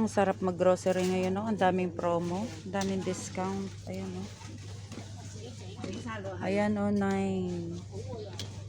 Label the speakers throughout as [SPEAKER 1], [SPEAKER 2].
[SPEAKER 1] Ang sarap mag-grocery ngayon, no? Ang daming promo, ang daming discount. Ayan, no? Ayan, no, 9.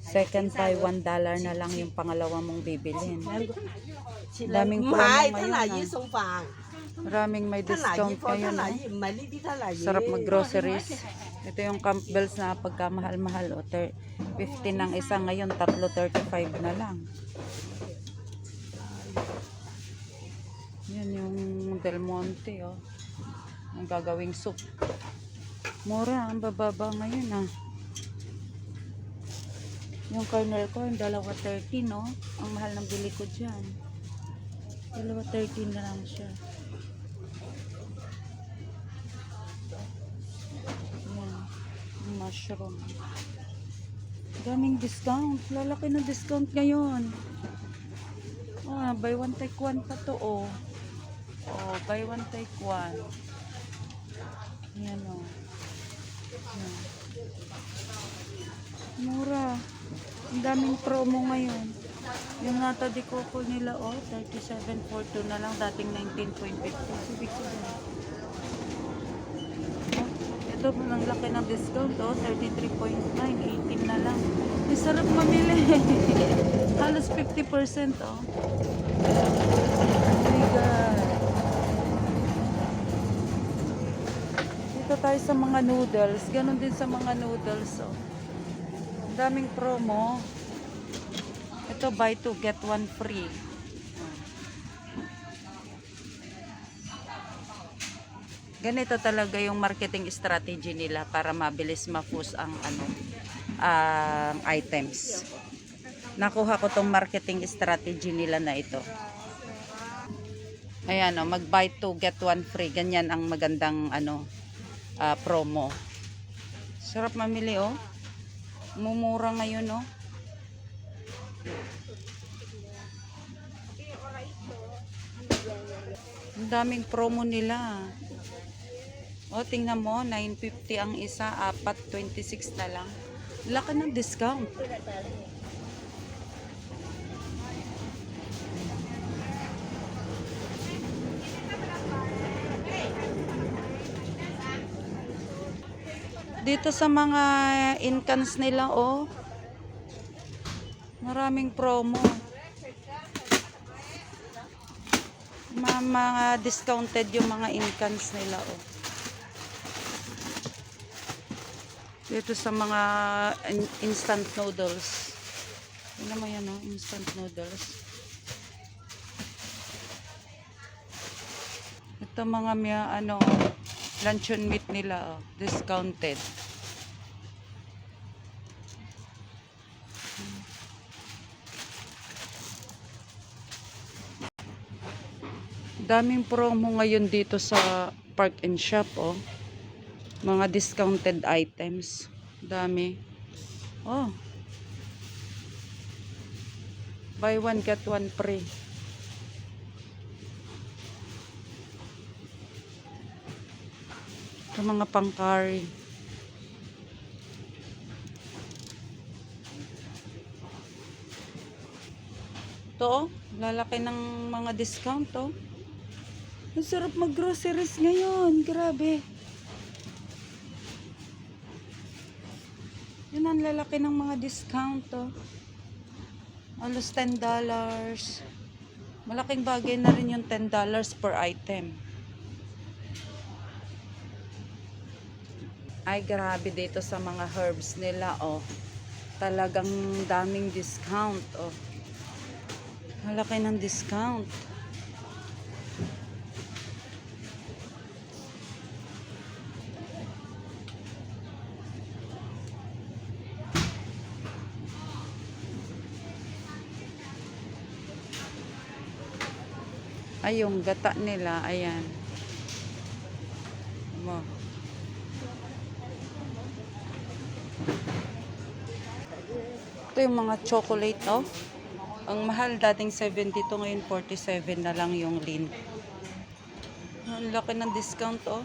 [SPEAKER 1] Second buy, $1 na lang yung pangalawa mong bibilhin. Daming promo ngayon, ha? Maraming may discount ngayon, no? Sarap mag-groceries. Ito yung Campbell's na pagkamahal-mahal. O, 50 ng isa ngayon, tatlo 35 na lang. Yan yung Del Monte, oh. Ang gagawing soup. Mura, ang bababa ngayon, ah. Yung kernel corn, $1.30, no? Ang mahal ng bili ko dyan. $1.30 na lang siya. Yan. Yung mushroom. Daming discount. Lalaki ng discount ngayon. Ah, buy one take one pa to, oh. Oh, buy one take one. Yan, oh. Yan. Mura. Ang daming promo ngayon. Yung nata de coco nila, oh, 37.42 na lang, dating 19.50. Ibig sabihin. Oh, ito, ang laki ng discount, oh, 33.9, 18 na lang. Ay, sarap mamili. Halos 50%, oh. Oh my God. Dito tayo sa mga noodles. Ganon din sa mga noodles, oh. Daming promo. Ito, buy 2 get 1 free. Ganito talaga yung marketing strategy nila para mabilis ma-push ang items. Nakuha ko tong marketing strategy nila na ito. Ayan, oh, mag buy 2 get 1 free. Ganyan ang magandang promo. Sarap mamili, oh. Mumura ngayon, oh. Ang daming promo nila. O, tingnan mo, 9.50 ang isa, 26 na lang. Laki ng discount. Dito sa mga incans nila, oh. Maraming promo. Mga discounted yung mga incans nila, oh. Dito sa mga instant noodles. Tingnan mo yan, oh, instant noodles. Ito mga luncheon meat nila, oh, discounted. Daming promo ngayon dito sa Park and Shop, oh. Mga discounted items. Dami. Oh. Buy one get one free. Ito mga pang-curry. Ito, oh, lalaki ng mga discount, oh. Ang sarap mag-groceries ngayon. Grabe. Yun ang lalaki ng mga discount, oh. Alos $10. Malaking bagay na rin yung $10 per item. Ay, grabe dito sa mga herbs nila, oh. Talagang daming discount, oh. Malaki ng discount. Ay, yung gata nila, ayan. Mo. Ito yung mga chocolate, oh. Ang mahal dating 72, ngayon 47 na lang yung Lindt. Ang laki ng discount, oh.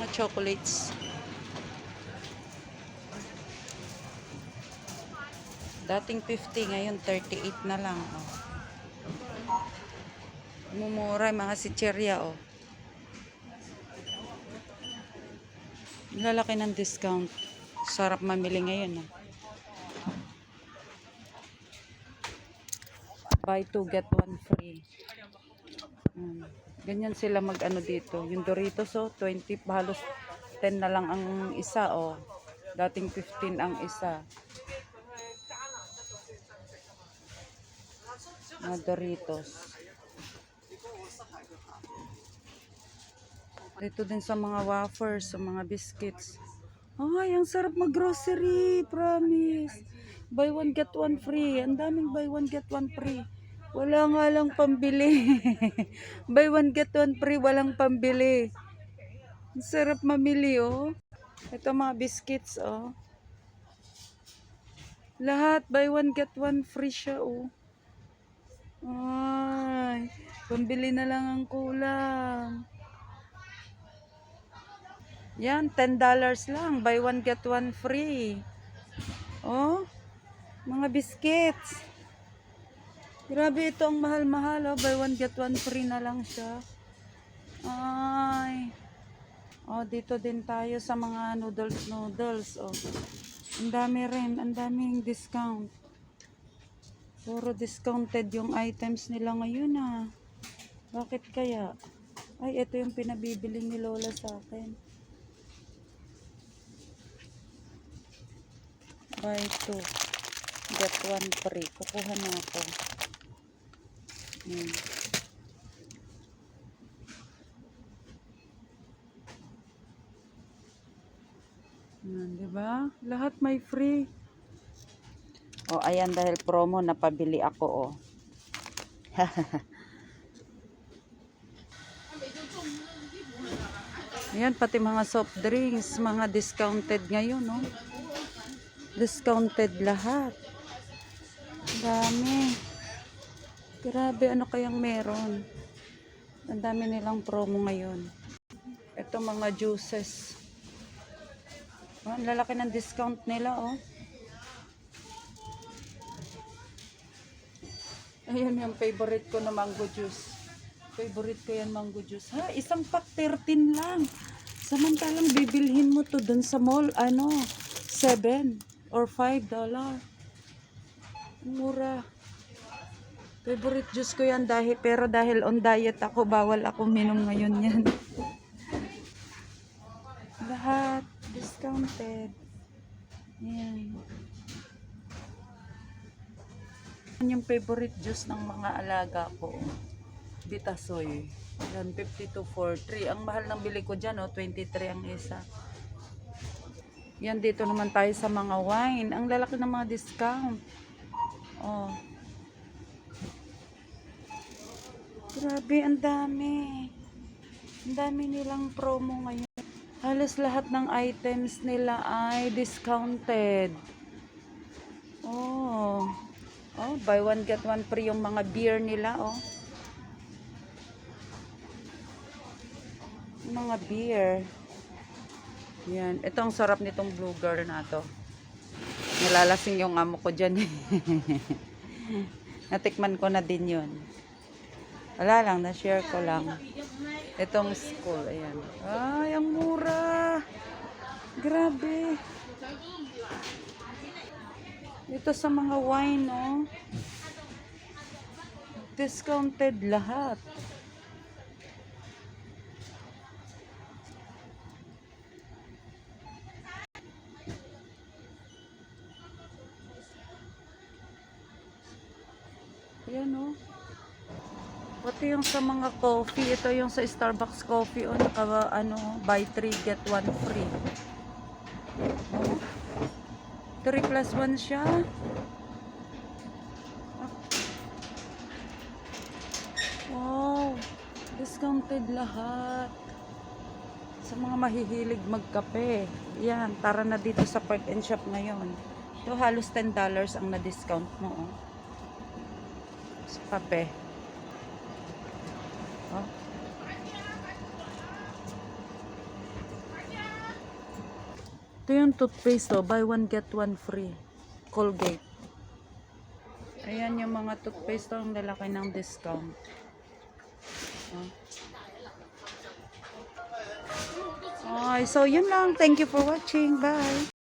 [SPEAKER 1] Mga chocolates. Dating 50, ngayon 38 na lang, oh. Mumura yung mga sitserya, oh. Lalaki ng discount. Sarap mamili ngayon, ah. Buy 2 get 1 free. Ganyan sila mag-ano dito. Yung Doritos, oh, 20, halos 10 na lang ang isa, oh. Dating 15 ang isa. Mga Doritos. Dito din sa mga wafers, sa mga biscuits. Ay, ang sarap mag-grocery, promise. Buy 1 get 1 free. Ang daming buy 1 get 1 free. Wala nga lang pambili. Buy 1 get 1 free, walang pambili. Ang sarap mamili, oh. Ito mga biscuits, oh. Lahat buy 1 get 1 free siya, oh. Ay, pambili na lang ang kulang. Yan, $10 lang. Buy 1 get 1 free. Oh, mga biscuits. Grabe, ito ang mahal-mahal, oh. Buy 1 get 1 free na lang siya. Ay. Oh, dito din tayo sa mga noodles, oh. Ang dami rin, ang daming discount. Puro discounted yung items nila ngayon, ah. Bakit kaya? Ay, ito yung pinabibili ni Lola sa akin. Buy 2 get 1 free. Kukuha na ako. Diba? Lahat may free. Oh, ayan, dahil promo napabili ako, oh. Ayan, pati mga soft drinks, mga discounted ngayon, no? Discounted lahat. Dami. Grabe, ano kayang meron? Ang dami nilang promo ngayon. Ito mga juices. Oh, ang lalaki ng discount nila, oh. Ayan yung favorite ko na mango juice. Favorite ko yan, mango juice. Ha, isang pack 13 lang. Samantalang bibilhin mo to dun sa mall, ano, 7 or $5. Mura. Favorite juice ko yan pero dahil on diet ako, bawal ako minom ngayon yan. Lahat discounted. Ayan. Yan yung favorite juice ng mga alaga ko. Vitasoy. Yan, 52 for 3. Ang mahal ng bili ko dyan, oh, 23 ang isa. Yan, dito naman tayo sa mga wine. Ang lalaki ng mga discount. Oh. Grabe, ang dami. Ang dami nilang promo ngayon. Halos lahat ng items nila ay discounted. Oh. Oh, buy 1 get 1 free yung mga beer nila, oh. Mga beer. Yan. Ito ang sarap nitong Blue Girl na to. Nalalasing yung amo ko dyan. Natikman ko na din yun. Wala lang, na-share ko lang. Itong school, ayan. Ay, ang mura. Grabe. Ito sa mga wine, oh. Discounted lahat. Ayan, oh. Pati yung sa mga coffee, ito yung sa Starbucks coffee, oh, naka, ano, buy 3 get 1 free. Oh. 3 plus 1 siya. Wow. Discounted lahat. Sa mga mahihilig magkape. Yan, tara na dito sa Park and Shop ngayon. Ito halos $10 ang na-discount mo, oh. Sa kape. Oh. Ito yung toothpaste, oh. Buy 1 get 1 free. Colgate. Ayan yung mga toothpaste, oh. Ang lalaki ng discount. Ay, so yun lang. Thank you for watching. Bye.